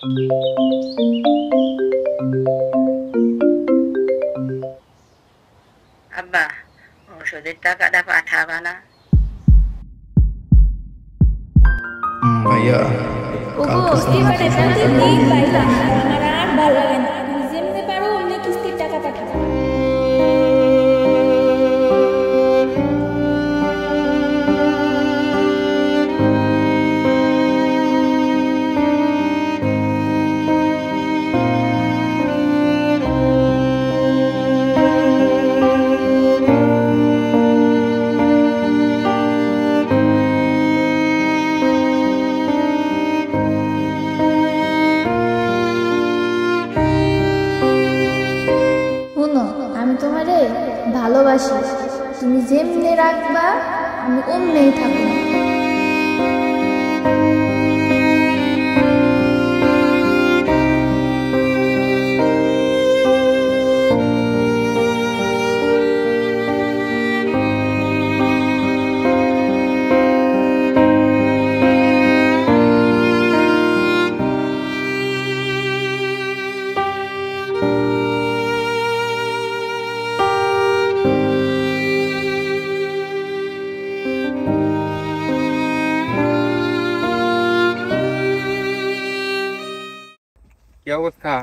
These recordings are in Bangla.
আব্বা, ওষুধের টাকাটা পাঠাবা না? ভাইয়া ওগো এবারে তাতে নেই পাইলাম আমার আর ভালো লাগে না। তুমি যেমনি পারো অন্য কিস্তির টাকা পাঠাও। শুনো, আমি তোমারে ভালোবাসি, তুমি যেমনি রাখবা আমি অমনেই থাকবো। কি অবস্থা?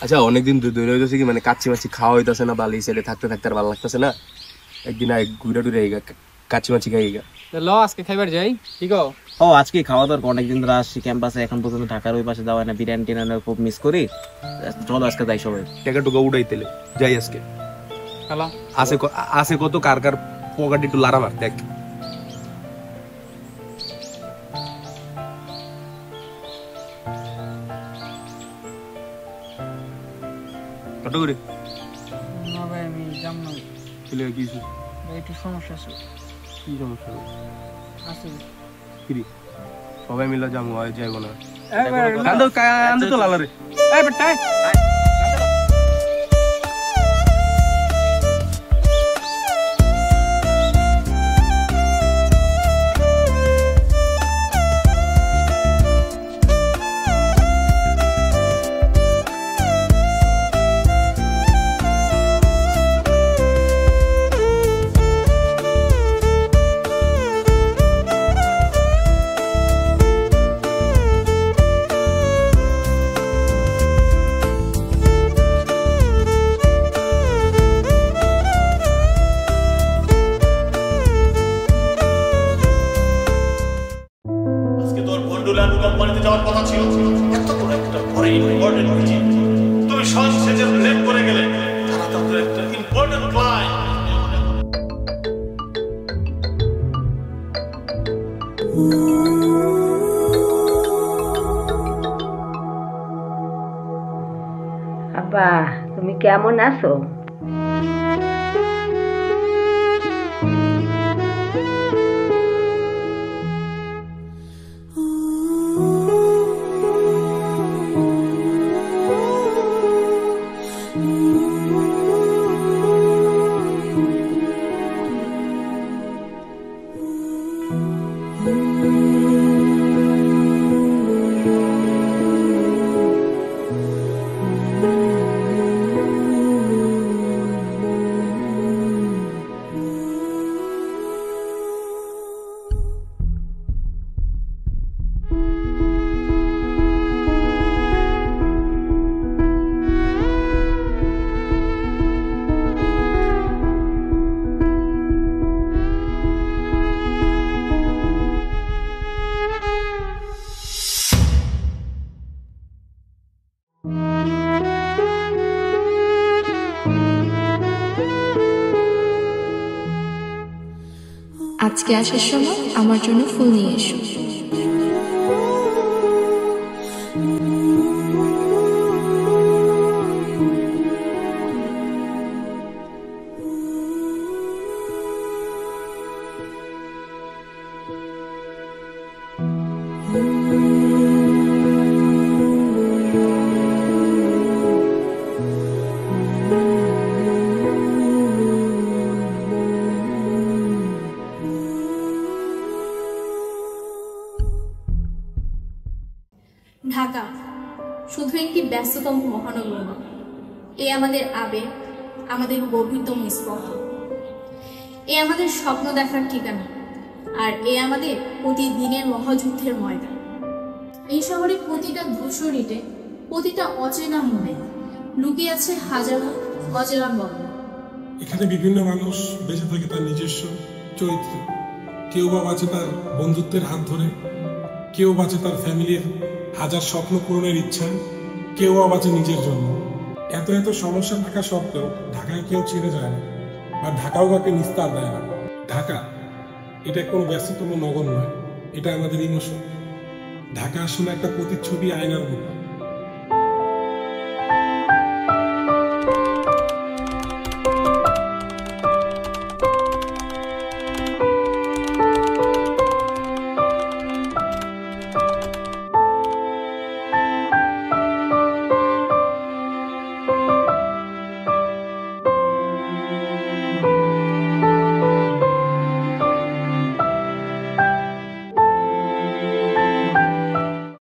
আচ্ছা, অনেকদিন ধরে হইতেছে কি মানে কাচ্চি মাছি খাওয়া হইতেছে না, বালি ছেলে থাকতে থাকতে আর ভালো লাগতেছে না। একদিন ঘুরে টুরে কাচ্চি মাছি খাই গা। ল আজকে খাইবার যাই, ঠিক ও আজকে খাওয়া দাওয়ার অনেকদিন ধরে আসছি ক্যাম্পাসে, এখন পর্যন্ত ঢাকার ওই পাশে যাওয়া না, বিরিয়ানি টিরানি খুব মিস করি। চলো আজকে যাই সবাই, টাকা টুকা উঠাইতেলে যাই আজকে। হ্যালো আছে কত কার কার পকেট একটু লারা মার দেখ। কত করে? না ভাই আমি জাম না, চলে কিছু ভাই একটু সমস্যা আছে। কি সমস্যা আছে কি সবাই মিলে যাবো, হয় যাইব না? এবার কান্দো তো লালা রে। এই বেটা কোম্পানিতে যাওয়ার কথা ছিল, এত বড় একটা ঘরে ইম্পর্টেন্ট মিটিং তুমি সংসেজে ব্লেম করে গেলে। তারা তো একটা ইম্পর্টেন্ট ক্লায়েন্ট। আব্বা, তুমি কেমন আছো? আজকে আসার সময় আমার জন্য ফুল নিয়ে এসো। ঢাকা শুধু একটি ব্যস্ততম মহানগর নয়, এ আমাদের আবেগ, আমাদের গভীরতম স্পর্শ, এ আমাদের স্বপ্ন দেখার ঠিকানা, আর এ আমাদের প্রতিদিনের মহাযুদ্ধের ময়দান। এই শহরে প্রতিটা ধূসরিতে, প্রতিটা অচেনা মনে লুকিয়ে আছে হাজারো অচেনা গল্প। এখানে বিভিন্ন মানুষ বেঁচে থাকে তার নিজস্ব চরিত্র। কেউ বা বাঁচে তার বন্ধুত্বের হাত ধরে, কেউ বাঁচে তার ফ্যামিলির হাজার স্বপ্ন পূরণের ইচ্ছায়, কেউ বা বাঁচে নিজের জন্য। এত এত সমস্যা থাকা সত্ত্বেও ঢাকায় কেউ ছেড়ে যায় না, বা ঢাকাও কাউকে নিস্তার দেয় না। ঢাকা এটা কোনো ব্যস্ততম নগর নয়, এটা আমাদের ইমোশন। ঢাকা আসলে একটা প্রতিচ্ছবি আয়নার মতো।